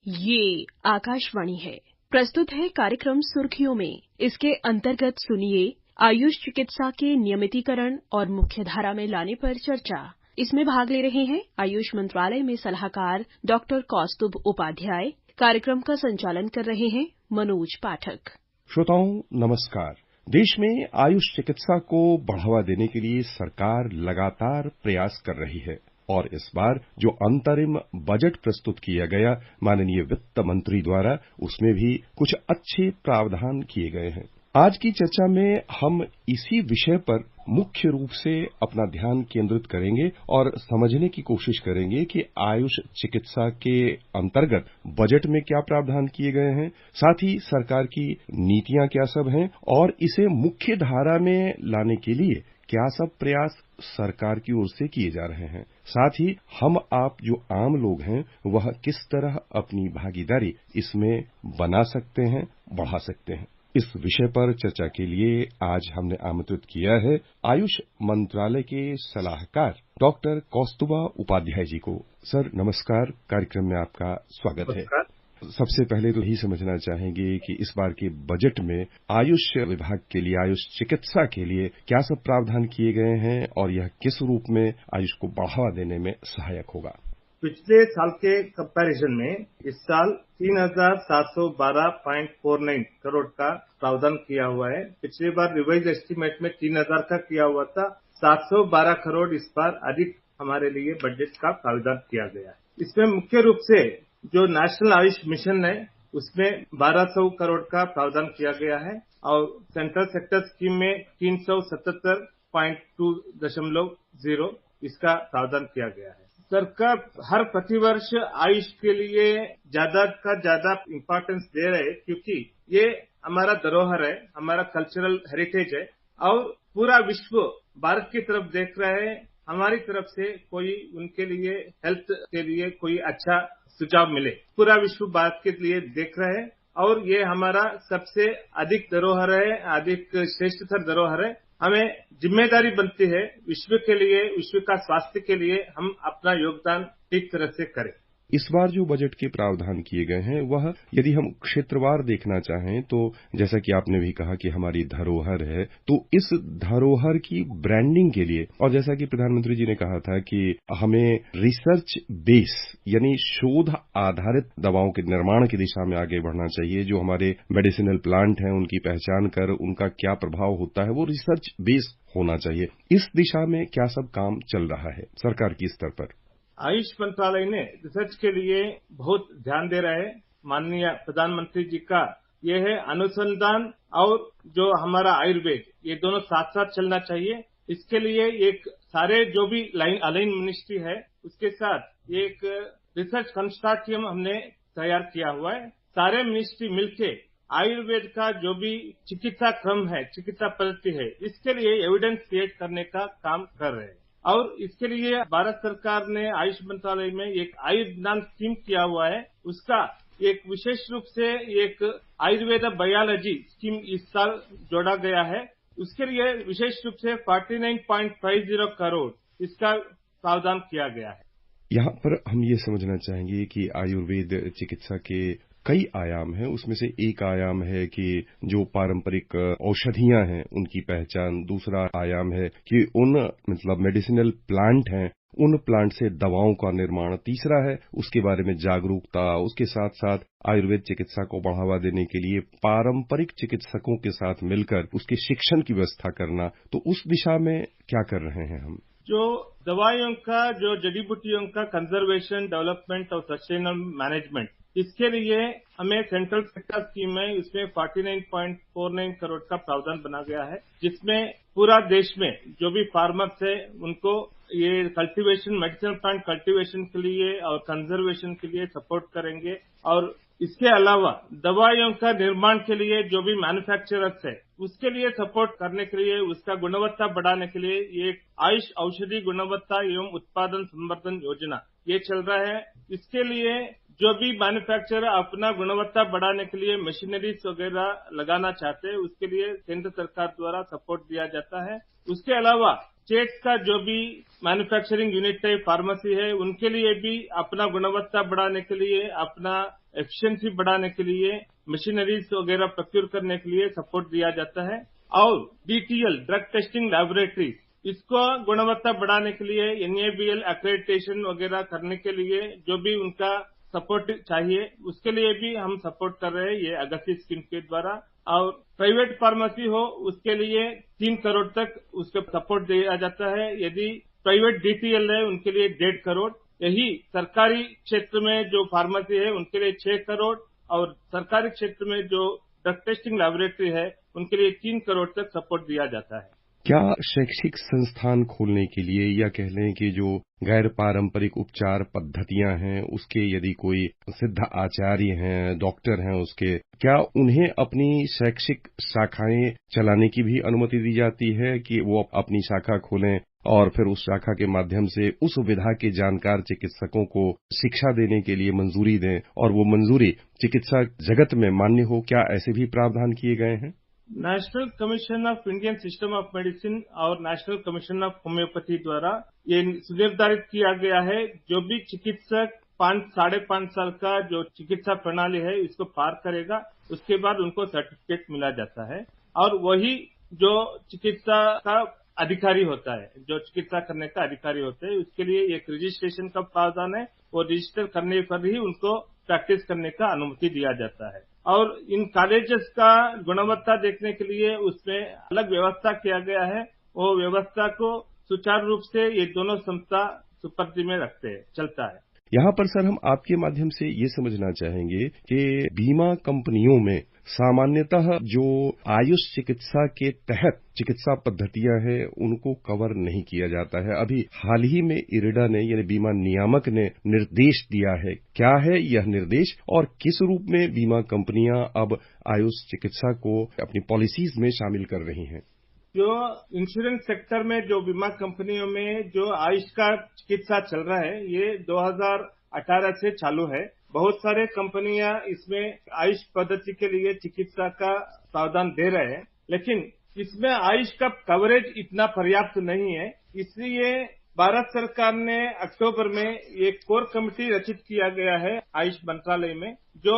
ये आकाशवाणी है। प्रस्तुत है कार्यक्रम सुर्खियों में। इसके अंतर्गत सुनिए आयुष चिकित्सा के नियमितीकरण और मुख्यधारा में लाने पर चर्चा। इसमें भाग ले रहे हैं आयुष मंत्रालय में सलाहकार डॉक्टर कौस्तुभ उपाध्याय। कार्यक्रम का संचालन कर रहे हैं मनोज पाठक। श्रोताओं नमस्कार। देश में आयुष चिकित्सा को बढ़ावा देने के लिए सरकार लगातार प्रयास कर रही है और इस बार जो अंतरिम बजट प्रस्तुत किया गया माननीय वित्त मंत्री द्वारा, उसमें भी कुछ अच्छे प्रावधान किए गए हैं। आज की चर्चा में हम इसी विषय पर मुख्य रूप से अपना ध्यान केंद्रित करेंगे और समझने की कोशिश करेंगे कि आयुष चिकित्सा के अंतर्गत बजट में क्या प्रावधान किए गए हैं, साथ ही सरकार की नीतियां क्या सब हैं और इसे मुख्य धारा में लाने के लिए क्या सब प्रयास सरकार की ओर से किए जा रहे हैं। साथ ही हम आप जो आम लोग हैं वह किस तरह अपनी भागीदारी इसमें बना सकते हैं, बढ़ा सकते हैं। इस विषय पर चर्चा के लिए आज हमने आमंत्रित किया है आयुष मंत्रालय के सलाहकार डॉक्टर कौस्तुभा उपाध्याय जी को। सर नमस्कार, कार्यक्रम में आपका स्वागत है। सबसे पहले तो यही समझना चाहेंगे कि इस बार के बजट में आयुष विभाग के लिए, आयुष चिकित्सा के लिए क्या सब प्रावधान किए गए हैं और यह किस रूप में आयुष को बढ़ावा देने में सहायक होगा। पिछले साल के कंपैरिजन में इस साल 3,712.49 करोड़ का प्रावधान किया हुआ है। पिछली बार रिवाइज एस्टीमेट में 3,000 का किया हुआ था। 712 करोड़ इस बार अधिक हमारे लिए बजट का प्रावधान किया गया है। इसमें मुख्य रूप से जो नेशनल आयुष मिशन है उसमें 1200 करोड़ का प्रावधान किया गया है और सेंट्रल सेक्टर स्कीम में 377.2.0 इसका प्रावधान किया गया है। सरकार हर प्रतिवर्ष आयुष के लिए ज्यादा का ज्यादा इम्पोर्टेंस दे रहे हैं क्योंकि ये हमारा धरोहर है, हमारा कल्चरल हेरिटेज है और पूरा विश्व भारत की तरफ देख रहा है। हमारी तरफ से कोई उनके लिए हेल्थ के लिए कोई अच्छा सुझाव मिले, पूरा विश्व भारत के लिए देख रहा है और ये हमारा सबसे अधिक धरोहर है, अधिक श्रेष्ठतर धरोहर है। हमें जिम्मेदारी बनती है विश्व के लिए, विश्व का स्वास्थ्य के लिए हम अपना योगदान ठीक तरह से करें। इस बार जो बजट के प्रावधान किए गए हैं वह यदि हम क्षेत्रवार देखना चाहें तो जैसा कि आपने भी कहा कि हमारी धरोहर है, तो इस धरोहर की ब्रांडिंग के लिए और जैसा कि प्रधानमंत्री जी ने कहा था कि हमें रिसर्च बेस यानी शोध आधारित दवाओं के निर्माण की दिशा में आगे बढ़ना चाहिए। जो हमारे मेडिसिनल प्लांट हैं उनकी पहचान कर उनका क्या प्रभाव होता है वो रिसर्च बेस होना चाहिए। इस दिशा में क्या सब काम चल रहा है सरकार की स्तर पर। आयुष मंत्रालय ने रिसर्च के लिए बहुत ध्यान दे रहा है। माननीय प्रधानमंत्री जी का ये है अनुसंधान और जो हमारा आयुर्वेद, ये दोनों साथ साथ चलना चाहिए। इसके लिए एक सारे जो भी अलाइन मिनिस्ट्री है उसके साथ एक रिसर्च कंसोर्टियम हमने तैयार किया हुआ है। सारे मिनिस्ट्री मिलके आयुर्वेद का जो भी चिकित्सा क्रम है, चिकित्सा पद्धति है, इसके लिए एविडेंस क्रिएट करने का काम कर रहे हैं और इसके लिए भारत सरकार ने आयुष मंत्रालय में एक आयुर्विज्ञान स्कीम किया हुआ है। उसका एक विशेष रूप से एक आयुर्वेद बायोलॉजी स्कीम इस साल जोड़ा गया है। उसके लिए विशेष रूप से 49.50 करोड़ इसका प्रावधान किया गया है। यहाँ पर हम ये समझना चाहेंगे कि आयुर्वेद चिकित्सा के कई आयाम हैं। उसमें से एक आयाम है कि जो पारंपरिक औषधियां हैं उनकी पहचान, दूसरा आयाम है कि उन मेडिसिनल प्लांट हैं उन प्लांट से दवाओं का निर्माण, तीसरा है उसके बारे में जागरूकता, उसके साथ साथ आयुर्वेद चिकित्सा को बढ़ावा देने के लिए पारंपरिक चिकित्सकों के साथ मिलकर उसके शिक्षण की व्यवस्था करना। तो उस दिशा में क्या कर रहे हैं हम। जो दवाइयों का, जो जड़ी बूटियों का कंजर्वेशन, डेवलपमेंट और सस्टेनेबल मैनेजमेंट, इसके लिए हमें सेंट्रल सेक्टर स्कीम में इसमें 49.49 करोड़ का प्रावधान बना गया है, जिसमें पूरा देश में जो भी फार्मर्स है उनको ये कल्टीवेशन, मेडिसिनल प्लांट कल्टीवेशन के लिए और कंजर्वेशन के लिए सपोर्ट करेंगे और इसके अलावा दवाइयों का निर्माण के लिए जो भी मैन्युफैक्चरर्स है उसके लिए सपोर्ट करने के लिए, उसका गुणवत्ता बढ़ाने के लिए एक आयुष औषधि गुणवत्ता एवं उत्पादन संवर्धन योजना ये चल रहा है। इसके लिए जो भी मैन्युफैक्चरर अपना गुणवत्ता बढ़ाने के लिए मशीनरीज वगैरह लगाना चाहते हैं उसके लिए केंद्र सरकार द्वारा सपोर्ट दिया जाता है। उसके अलावा स्टेट्स का जो भी मैन्युफैक्चरिंग यूनिट है, फार्मेसी है, उनके लिए भी अपना गुणवत्ता बढ़ाने के लिए, अपना एफिशिएंसी बढ़ाने के लिए मशीनरीज वगैरह प्रोक्योर करने के लिए सपोर्ट दिया जाता है। और डीटीएल ड्रग टेस्टिंग लैबोरेटरीज, इसको गुणवत्ता बढ़ाने के लिए एनएबीएल एक्रेडिटेशन वगैरह करने के लिए जो भी उनका सपोर्ट चाहिए उसके लिए भी हम सपोर्ट कर रहे हैं ये अगस्ती स्कीम के द्वारा। और प्राइवेट फार्मेसी हो उसके लिए 3 करोड़ तक उसको सपोर्ट दिया जाता है। यदि प्राइवेट डीटीएल है उनके लिए 1.5 करोड़। यही सरकारी क्षेत्र में जो फार्मेसी है उनके लिए 6 करोड़ और सरकारी क्षेत्र में जो ड्रग टेस्टिंग लैबोरेटरी है उनके लिए 3 करोड़ तक सपोर्ट दिया जाता है। क्या शैक्षिक संस्थान खोलने के लिए या कह लें कि जो गैर पारंपरिक उपचार पद्धतियां हैं उसके यदि कोई सिद्ध आचार्य हैं, डॉक्टर हैं उसके, क्या उन्हें अपनी शैक्षिक शाखाएं चलाने की भी अनुमति दी जाती है कि वो अपनी शाखा खोलें और फिर उस शाखा के माध्यम से उस विधा के जानकार चिकित्सकों को शिक्षा देने के लिए मंजूरी दें और वो मंजूरी चिकित्सा जगत में मान्य हो? क्या ऐसे भी प्रावधान किए गए हैं? National commission of Indian system of medicine और नेशनल कमीशन ऑफ होम्योपैथी द्वारा ये निर्धारित किया गया है जो भी चिकित्सक 5-5.5 साल का जो चिकित्सा प्रणाली है इसको पार करेगा उसके बाद उनको सर्टिफिकेट मिला जाता है। और वही जो चिकित्सा का अधिकारी होता है, जो चिकित्सा करने का अधिकारी होता है, उसके लिए एक रजिस्ट्रेशन का प्रावधान है। वो रजिस्टर करने पर ही उनको प्रैक्टिस करने का अनुमति दिया जाता है। और इन कॉलेजेस का गुणवत्ता देखने के लिए उसमें अलग व्यवस्था किया गया है। वो व्यवस्था को सुचारू रूप से ये दोनों संस्था सुपर्दी में रखते हैं, चलता है। यहाँ पर सर हम आपके माध्यम से ये समझना चाहेंगे कि बीमा कंपनियों में सामान्यतः जो आयुष चिकित्सा के तहत चिकित्सा पद्धतियां हैं उनको कवर नहीं किया जाता है। अभी हाल ही में इरडा ने यानी बीमा नियामक ने निर्देश दिया है। क्या है यह निर्देश और किस रूप में बीमा कंपनियां अब आयुष चिकित्सा को अपनी पॉलिसीज में शामिल कर रही हैं? जो इंश्योरेंस सेक्टर में जो बीमा कंपनियों में जो आयुष का चिकित्सा चल रहा है ये 2018 से चालू है। बहुत सारे कंपनियां इसमें आयुष पद्धति के लिए चिकित्सा का प्रावधान दे रहे हैं, लेकिन इसमें आयुष का कवरेज इतना पर्याप्त नहीं है। इसलिए भारत सरकार ने अक्टूबर में एक कोर कमेटी रचित किया गया है आयुष मंत्रालय में जो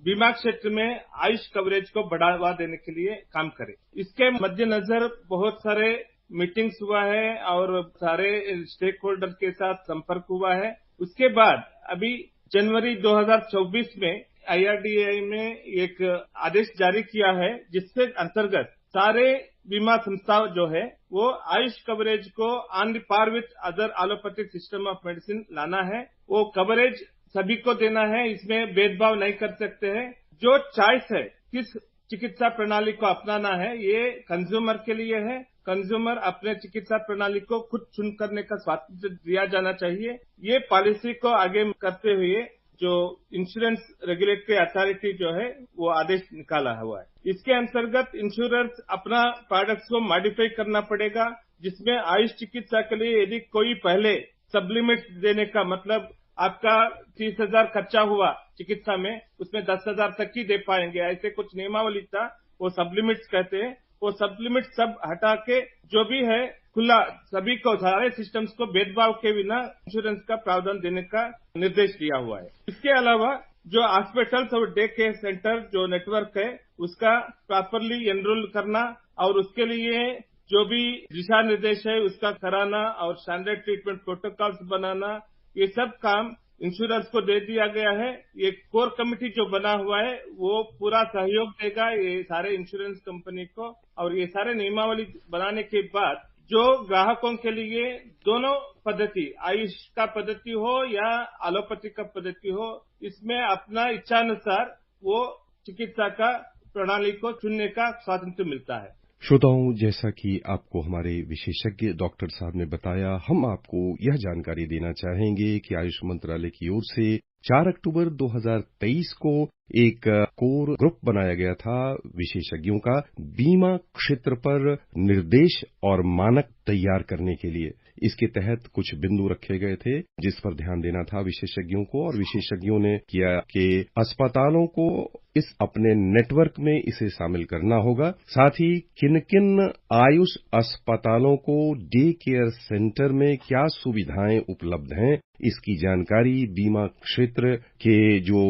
बीमा क्षेत्र में आयुष कवरेज को बढ़ावा देने के लिए काम करे। इसके मद्देनजर बहुत सारे मीटिंग्स हुआ है और सारे स्टेक होल्डर के साथ संपर्क हुआ है। उसके बाद अभी जनवरी 2024 में IRDAI में एक आदेश जारी किया है जिसके अंतर्गत सारे बीमा संस्थाओं जो है वो आयुष कवरेज को on par with other allopathic system of medicine लाना है। वो कवरेज सभी को देना है, इसमें भेदभाव नहीं कर सकते हैं। जो चॉइस है किस चिकित्सा प्रणाली को अपनाना है ये कंज्यूमर के लिए है। कंज्यूमर अपने चिकित्सा प्रणाली को खुद चुन करने का स्वातंत्र दिया जाना चाहिए। ये पॉलिसी को आगे करते हुए जो इंश्योरेंस रेगुलेटरी अथॉरिटी जो है वो आदेश निकाला हुआ है। इसके अंतर्गत इंश्योरर्स अपना प्रोडक्ट्स को मॉडिफाई करना पड़ेगा जिसमें आयुष चिकित्सा के लिए यदि कोई पहले सबलिमिट देने का मतलब आपका 30,000 खर्चा हुआ चिकित्सा में उसमें 10,000 तक ही दे पाएंगे, ऐसे कुछ नियमावली था वो सबलिमिट्स कहते हैं। वो सबलिमिट सब हटा के जो भी है खुला सभी को सारे सिस्टम्स को भेदभाव के बिना इंश्योरेंस का प्रावधान देने का निर्देश दिया हुआ है। इसके अलावा जो हॉस्पिटल्स और डे केयर सेंटर जो नेटवर्क है उसका प्रॉपरली एनरोल करना और उसके लिए जो भी दिशा निर्देश है उसका कराना और स्टैंडर्ड ट्रीटमेंट प्रोटोकॉल्स बनाना ये सब काम इंश्योरेंस को दे दिया गया है। ये कोर कमेटी जो बना हुआ है वो पूरा सहयोग देगा ये सारे इंश्योरेंस कंपनी को और ये सारे नियमावली बनाने के बाद जो ग्राहकों के लिए दोनों पद्धति आयुष का पद्धति हो या एलोपैथी का पद्धति हो इसमें अपना इच्छानुसार वो चिकित्सा का प्रणाली को चुनने का स्वातंत्र मिलता है। श्रोताओं, जैसा कि आपको हमारे विशेषज्ञ डॉक्टर साहब ने बताया, हम आपको यह जानकारी देना चाहेंगे कि आयुष मंत्रालय की ओर से 4 अक्टूबर 2023 को एक कोर ग्रुप बनाया गया था विशेषज्ञों का बीमा क्षेत्र पर निर्देश और मानक तैयार करने के लिए। इसके तहत कुछ बिंदु रखे गए थे जिस पर ध्यान देना था विशेषज्ञों को और विशेषज्ञों ने किया कि अस्पतालों को इस अपने नेटवर्क में इसे शामिल करना होगा। साथ ही किन किन आयुष अस्पतालों को डे केयर सेंटर में क्या सुविधाएं उपलब्ध हैं इसकी जानकारी बीमा क्षेत्र के जो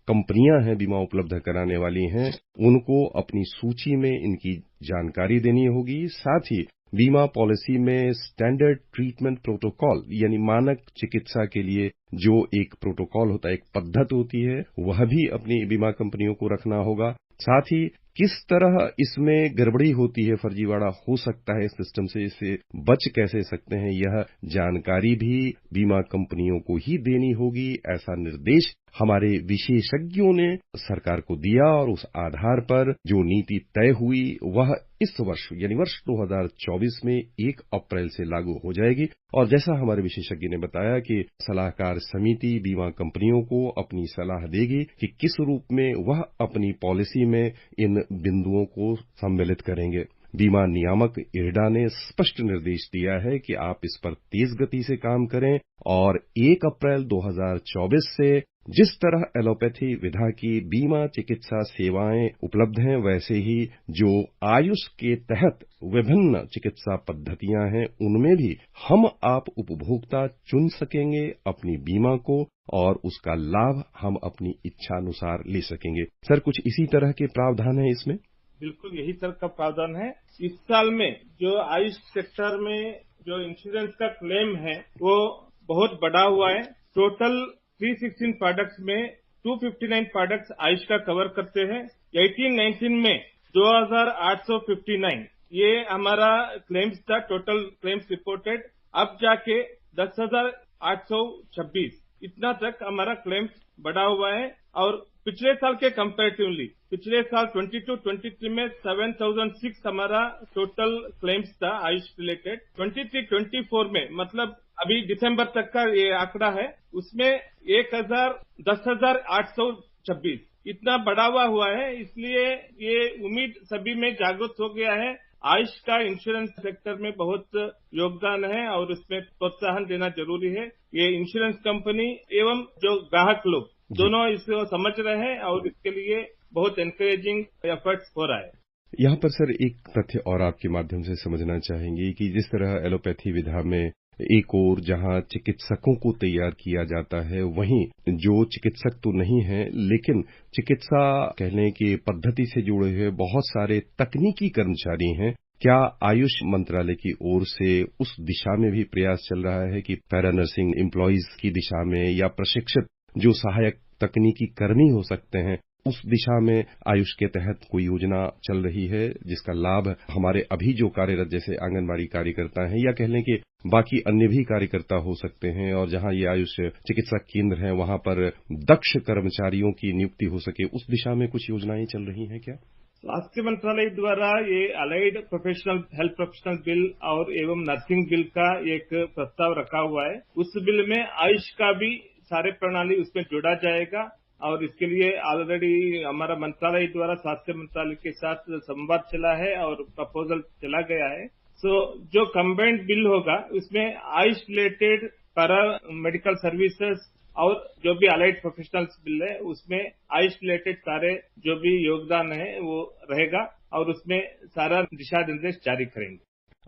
कंपनियां हैं बीमा उपलब्ध कराने वाली हैं, उनको अपनी सूची में इनकी जानकारी देनी होगी। साथ ही बीमा पॉलिसी में स्टैंडर्ड ट्रीटमेंट प्रोटोकॉल यानी मानक चिकित्सा के लिए जो एक प्रोटोकॉल होता है, एक पद्धति होती है, वह भी अपनी बीमा कंपनियों को रखना होगा। साथ ही किस तरह इसमें गड़बड़ी होती है, फर्जीवाड़ा हो सकता है सिस्टम से, इससे बच कैसे सकते हैं, यह जानकारी भी बीमा कंपनियों को ही देनी होगी। ऐसा निर्देश हमारे विशेषज्ञों ने सरकार को दिया और उस आधार पर जो नीति तय हुई वह इस वर्ष यानी वर्ष 2024 में 1 अप्रैल से लागू हो जाएगी। और जैसा हमारे विशेषज्ञ ने बताया कि सलाहकार समिति बीमा कंपनियों को अपनी सलाह देगी कि किस रूप में वह अपनी पॉलिसी में इन बिंदुओं को सम्मिलित करेंगे। बीमा नियामक इरडा ने स्पष्ट निर्देश दिया है कि आप इस पर तेज गति से काम करें और 1 अप्रैल 2024 से जिस तरह एलोपैथी विधा की बीमा चिकित्सा सेवाएं उपलब्ध हैं, वैसे ही जो आयुष के तहत विभिन्न चिकित्सा पद्धतियां हैं, उनमें भी हम आप उपभोक्ता चुन सकेंगे अपनी बीमा को और उसका लाभ हम अपनी इच्छानुसार ले सकेंगे। सर, कुछ इसी तरह के प्रावधान हैं इसमें? बिल्कुल यही तरह का प्रावधान है। इस साल में जो आयुष सेक्टर में जो इंश्योरेंस का क्लेम है वो बहुत बढ़ा हुआ है। टोटल 316 प्रोडक्ट्स में 259 प्रोडक्ट्स आयुष का कवर करते हैं। 18-19 में 2859 ये हमारा क्लेम्स था, टोटल क्लेम्स रिपोर्टेड। अब जाके 10,826 इतना तक हमारा क्लेम्स बढ़ा हुआ है। और पिछले साल के कंपैरेटिवली पिछले साल 22-23 में 7,006 हमारा टोटल क्लेम्स था आयुष रिलेटेड। 23-24 में मतलब अभी दिसंबर तक का ये आंकड़ा है, उसमें 10,826 इतना बढ़ावा हुआ है। इसलिए ये उम्मीद सभी में जागृत हो गया है। आयुष का इंश्योरेंस सेक्टर में बहुत योगदान है और उसमें प्रोत्साहन देना जरूरी है। ये इंश्योरेंस कंपनी एवं जो ग्राहक लोग दोनों इसको समझ रहे हैं और इसके लिए बहुत एनकरेजिंग एफर्ट्स हो रहा है। यहाँ पर सर एक तथ्य और आपके माध्यम से समझना चाहेंगे कि जिस तरह एलोपैथी विधा में एक और जहां चिकित्सकों को तैयार किया जाता है, वहीं जो चिकित्सक तो नहीं है लेकिन चिकित्सा कहने की पद्धति से जुड़े हुए बहुत सारे तकनीकी कर्मचारी हैं। क्या आयुष मंत्रालय की ओर से उस दिशा में भी प्रयास चल रहा है कि पैरा नर्सिंग एम्प्लॉइज की दिशा में या प्रशिक्षित जो सहायक तकनीकी कर्मी हो सकते हैं, उस दिशा में आयुष के तहत कोई योजना चल रही है जिसका लाभ हमारे अभी जो कार्यरत जैसे आंगनबाड़ी कार्यकर्ता हैं या कह लें कि बाकी अन्य भी कार्यकर्ता हो सकते हैं, और जहां ये आयुष चिकित्सा केंद्र हैं वहां पर दक्ष कर्मचारियों की नियुक्ति हो सके, उस दिशा में कुछ योजनाएं चल रही हैं क्या? स्वास्थ्य मंत्रालय द्वारा ये allied professional health professional bill और एवं नर्सिंग बिल का एक प्रस्ताव रखा हुआ है। उस बिल में आयुष का भी सारे प्रणाली उसमें जोड़ा जाएगा और इसके लिए ऑलरेडी हमारा मंत्रालय द्वारा स्वास्थ्य मंत्रालय के साथ संवाद चला है और प्रपोजल चला गया है। जो कंबाइंड बिल होगा उसमें Ayush related para medical services और जो भी अलाइड प्रोफेशनल्स बिल है उसमें आयुष रिलेटेड सारे जो भी योगदान है वो रहेगा और उसमें सारा दिशा निर्देश जारी करेंगे।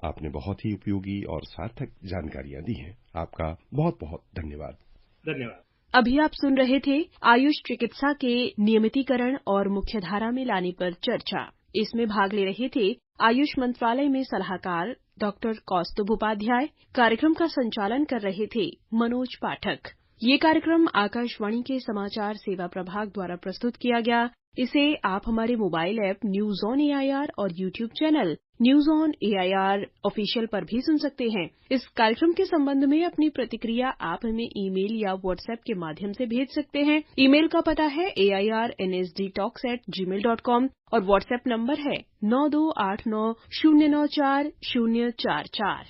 आपने बहुत ही उपयोगी और सार्थक जानकारियां दी हैं। आपका बहुत बहुत धन्यवाद। धन्यवाद। अभी आप सुन रहे थे आयुष चिकित्सा के नियमितीकरण और मुख्यधारा में लाने पर चर्चा। इसमें भाग ले रहे थे आयुष मंत्रालय में सलाहकार डॉक्टर कौस्तुभ उपाध्याय। कार्यक्रम का संचालन कर रहे थे मनोज पाठक। ये कार्यक्रम आकाशवाणी के समाचार सेवा प्रभाग द्वारा प्रस्तुत किया गया। इसे आप हमारे mobile app news on AIR और YouTube channel news on AIR official पर भी सुन सकते हैं। इस कार्यक्रम के संबंध में अपनी प्रतिक्रिया आप हमें ईमेल या व्हाट्सएप के माध्यम से भेज सकते हैं। ईमेल का पता है airnsdtalks@gmail.com और व्हाट्सएप नंबर है 9289094044।